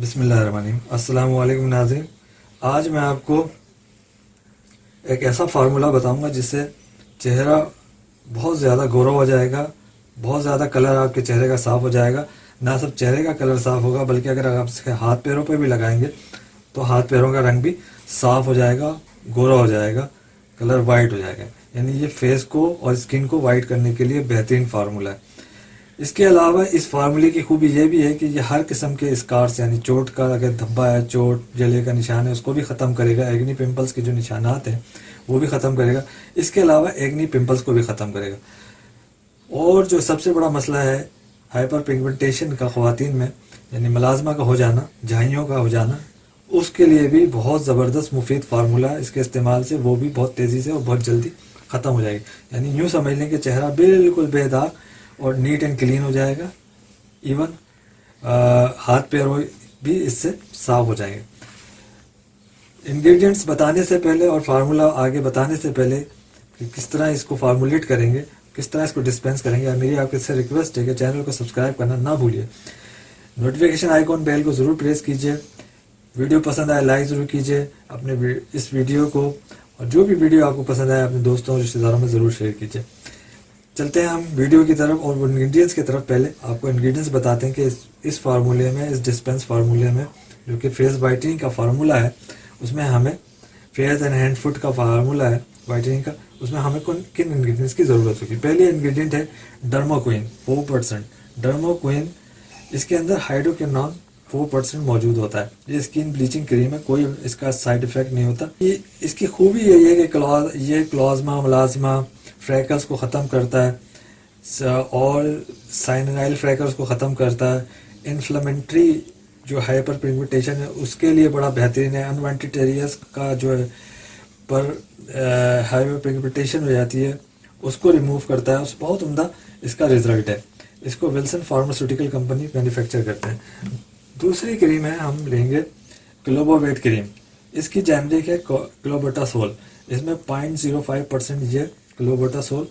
बिस्मिल्लाहिर्रहमानिर्रहीम। अस्सलाम वालेकुम नाज़रीन। आज मैं आपको एक ऐसा फार्मूला बताऊंगा जिससे चेहरा बहुत ज़्यादा गोरा हो जाएगा, बहुत ज़्यादा कलर आपके चेहरे का साफ़ हो जाएगा। ना सिर्फ चेहरे का कलर साफ़ होगा बल्कि अगर आप इसके हाथ पैरों पे भी लगाएंगे तो हाथ पैरों का रंग भी साफ़ हो जाएगा, गोरा हो जाएगा, कलर वाइट हो जाएगा। यानी ये फेस को और स्किन को वाइट करने के लिए बेहतरीन फार्मूला है। इसके अलावा इस फार्मूले की खूबी ये भी है कि ये हर किस्म के स्कार्स यानी चोट का अगर धब्बा है, चोट जले का निशान है, उसको भी ख़त्म करेगा। एक्नी पिंपल्स के जो निशानात हैं वो भी ख़त्म करेगा। इसके अलावा एक्नी पिंपल्स को भी ख़त्म करेगा। और जो सबसे बड़ा मसला है हाइपर पिगमेंटेशन का ख़वातीन में, यानी मलाजमा का हो जाना, झाइयों का हो जाना, उसके लिए भी बहुत ज़बरदस्त मुफीद फार्मूला है। इसके इस्तेमाल से वो भी बहुत तेज़ी से और बहुत जल्दी ख़त्म हो जाएगी। यानी यूँ समझ लें कि चेहरा बिल्कुल बेदाग और नीट एंड क्लीन हो जाएगा। इवन हाथ पैर भी इससे साफ हो जाएंगे। इंग्रेडिएंट्स बताने से पहले और फार्मूला आगे बताने से पहले कि किस तरह इसको फार्मूलेट करेंगे, किस तरह इसको डिस्पेंस करेंगे, मेरी आपके से रिक्वेस्ट है कि चैनल को सब्सक्राइब करना ना भूलिए। नोटिफिकेशन आइकॉन बेल को ज़रूर प्रेस कीजिए। वीडियो पसंद आए लाइक ज़रूर कीजिए अपने इस वीडियो को, और जो भी वीडियो आपको पसंद आए अपने दोस्तों और रिश्तेदारों में ज़रूर शेयर कीजिए। चलते हैं हम वीडियो की तरफ और इंग्रेडिएंट्स की तरफ। पहले आपको इंग्रेडिएंट्स बताते हैं कि इस फार्मूले में, इस डिस्पेंस फार्मूले में जो कि फेस वाइटनिंग का फार्मूला है, उसमें हमें फेस एंड हैंड फुट का फार्मूला है वाइटनिंग का, उसमें हमें किन इंग्रेडिएंट्स की ज़रूरत होगी। पहले इंग्रेडिएंट है डर्माक्विन 4%। डर्माक्विन, इसके अंदर हाइड्रोक्विनोन 4% मौजूद होता है। ये स्किन ब्लीचिंग क्रीम है, कोई इसका साइड इफेक्ट नहीं होता। ये इसकी खूबी यही है कि ये क्लोज़मा मलाजमा फ्रैकल्स को ख़त्म करता है और साइनाइल फ्रैकल्स को ख़त्म करता है। इन्फ्लेमेटरी जो हाइपर पिगमेंटेशन है उसके लिए बड़ा बेहतरीन है। अनवांटेड एरियाज का जो है पर हाइपर पिगमेंटेशन हो जाती है उसको रिमूव करता है। उस बहुत उम्दा इसका रिजल्ट है। इसको विल्सन फार्मास्यूटिकल कंपनी मैन्युफैक्चर करते हैं। दूसरी क्रीम है, हम लेंगे क्लोबोवेट क्रीम। इसकी जेनरिक है क्लोबेटासोल। इसमें 0.05% ये क्लोबेटासोल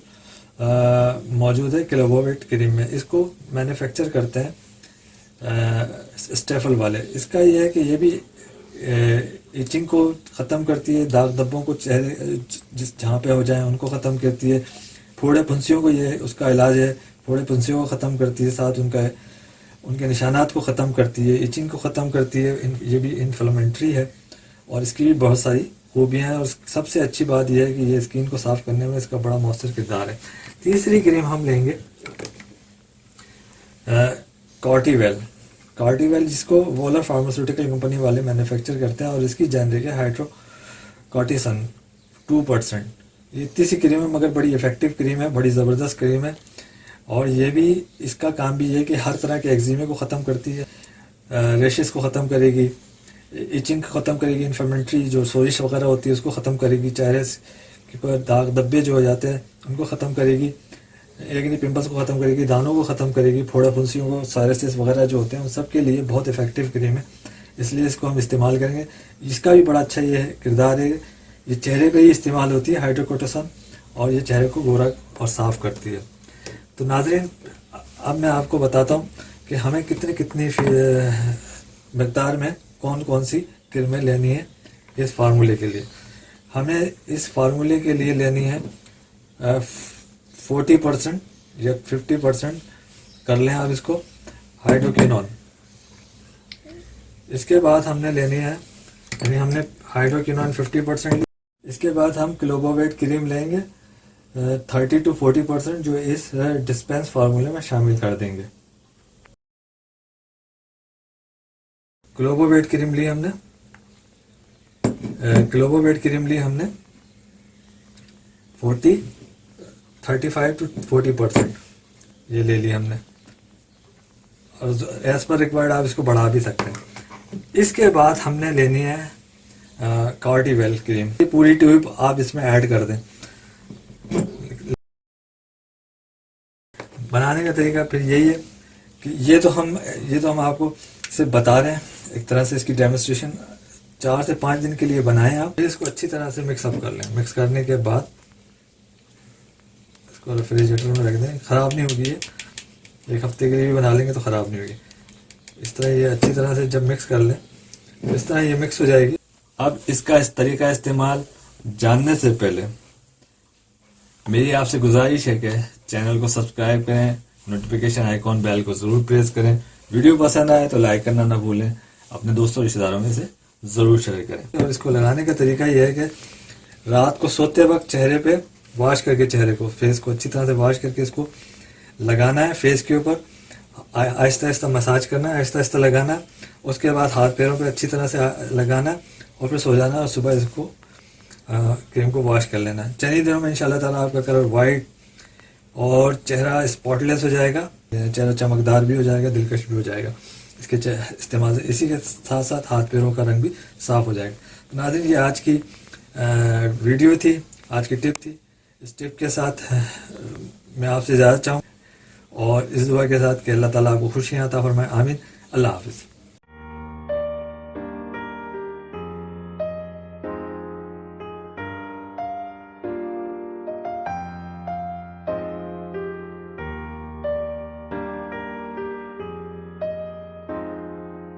मौजूद है क्लोबोवेट क्रीम में। इसको मैन्युफैक्चर करते हैं स्टेफल वाले। इसका यह है कि ये भी इचिंग को ख़त्म करती है, दाग धब्बों को चेहरे जिस जहाँ पे हो जाए उनको ख़त्म करती है। फोड़े फुंसियों को ये उसका इलाज है, फोड़े फुंसियों को ख़त्म करती है, साथ उनके निशानात को ख़त्म करती है, इचिंग को ख़त्म करती है। ये भी इन्फ्लेमेटरी है और इसकी भी बहुत सारी खूबियाँ हैं। और सबसे अच्छी बात यह है कि ये स्किन को साफ़ करने में इसका बड़ा मौसर किरदार है। तीसरी क्रीम हम लेंगे कार्टिवेल, जिसको वोलर फार्मास्यूटिकल कंपनी वाले मैन्युफैक्चर करते हैं और इसकी जेनरिक है हाइड्रोकॉर्टिसन 2%। ये इतनी सी क्रीम है मगर बड़ी इफेक्टिव क्रीम है, बड़ी ज़बरदस्त क्रीम है। और ये भी इसका काम भी है कि हर तरह के एक्जिमे को ख़त्म करती है, रेशेस को ख़त्म करेगी, इचिंग ख़त्म करेगी, इन्फ्लेमेटरी जो सोजिश वगैरह होती है उसको ख़त्म करेगी, चेहरे के पर दाग धब्बे जो हो जाते हैं उनको ख़त्म करेगी, एक्नी पिंपल्स को ख़त्म करेगी, दानों को ख़त्म करेगी, फोड़ा फुंसियों को, साइरसिस वगैरह जो होते हैं उन सब के लिए बहुत इफेक्टिव क्रीम है। इसलिए इसको हम इस्तेमाल करेंगे। इसका भी बड़ा अच्छा ये किरदार है। ये चेहरे पे ही इस्तेमाल होती है हाइड्रोकोर्टिसोन, और ये चेहरे को गोरा और साफ़ करती है। तो नाजरीन, अब मैं आपको बताता हूँ कि हमें कितनी मकदार में कौन कौन सी क्रीमें लेनी है इस फार्मूले के लिए। हमें इस फार्मूले के लिए लेनी है 40% या 50% कर लें आप इसको हाइड्रोक्विनोन। इसके बाद हमने लेनी है, यानी हमने हाइड्रोक्विनोन 50%। इसके बाद हम क्लोबोवेट क्रीम लेंगे 30 to 40%, जो इस डिस्पेंस फार्मूले में शामिल कर देंगे। क्लोबोवेट क्रीम ली हमने 35 to 40% ये ले ली हमने, और एज पर रिक्वायर्ड आप इसको बढ़ा भी सकते हैं। इसके बाद हमने लेनी है कार्टिवेल क्रीम। ये पूरी ट्यूब आप इसमें ऐड कर दें। बनाने का तरीका फिर यही है कि ये तो हम आपको सिर्फ बता रहे हैं, एक तरह से इसकी डेमोस्ट्रेशन। 4 से 5 दिन के लिए बनाएं आप। इसको अच्छी तरह से मिक्सअप कर लें। मिक्स करने के बाद इसको रेफ्रिजरेटर में रख दें, ख़राब नहीं होगी ये। 1 हफ्ते के लिए भी बना लेंगे तो ख़राब नहीं होगी। इस तरह ये अच्छी तरह से जब मिक्स कर लें तो इस तरह ये मिक्स हो जाएगी। अब इसका इस तरीका इस्तेमाल जानने से पहले मेरी आपसे गुजारिश है कि चैनल को सब्सक्राइब करें, नोटिफिकेशन आइकॉन बेल को जरूर प्रेस करें, वीडियो पसंद आए तो लाइक करना ना भूलें, अपने दोस्तों रिश्तेदारों में से जरूर शेयर करें। और इसको लगाने का तरीका यह है कि रात को सोते वक्त चेहरे पे वॉश करके, चेहरे को, फेस को अच्छी तरह से वॉश करके इसको लगाना है। फेस के ऊपर आहिस्ता आहिस्ता मसाज करना है, आहिस्ता आहिस्ता लगाना है। उसके बाद हाथ पैरों पे अच्छी तरह से लगाना है और फिर सो जाना है और सुबह इसको क्रीम को वॉश कर लेना है। चंद दिनों में इंशाल्लाह ताला आपका कलर वाइट और चेहरा स्पॉटलेस हो जाएगा, चेहरा चमकदार भी हो जाएगा, दिलकश भी हो जाएगा इसके इस्तेमाल से। इसी के साथ साथ हाथ पैरों का रंग भी साफ हो जाएगा। तो नाज़रीन, ये आज की वीडियो थी, आज की टिप थी। इस टिप के साथ मैं आपसे इजाज़त चाहूँ और इस दुआ के साथ कि अल्लाह ताला आपको खुशियाँ अता फरमाए। आमीन। अल्लाह हाफिज़।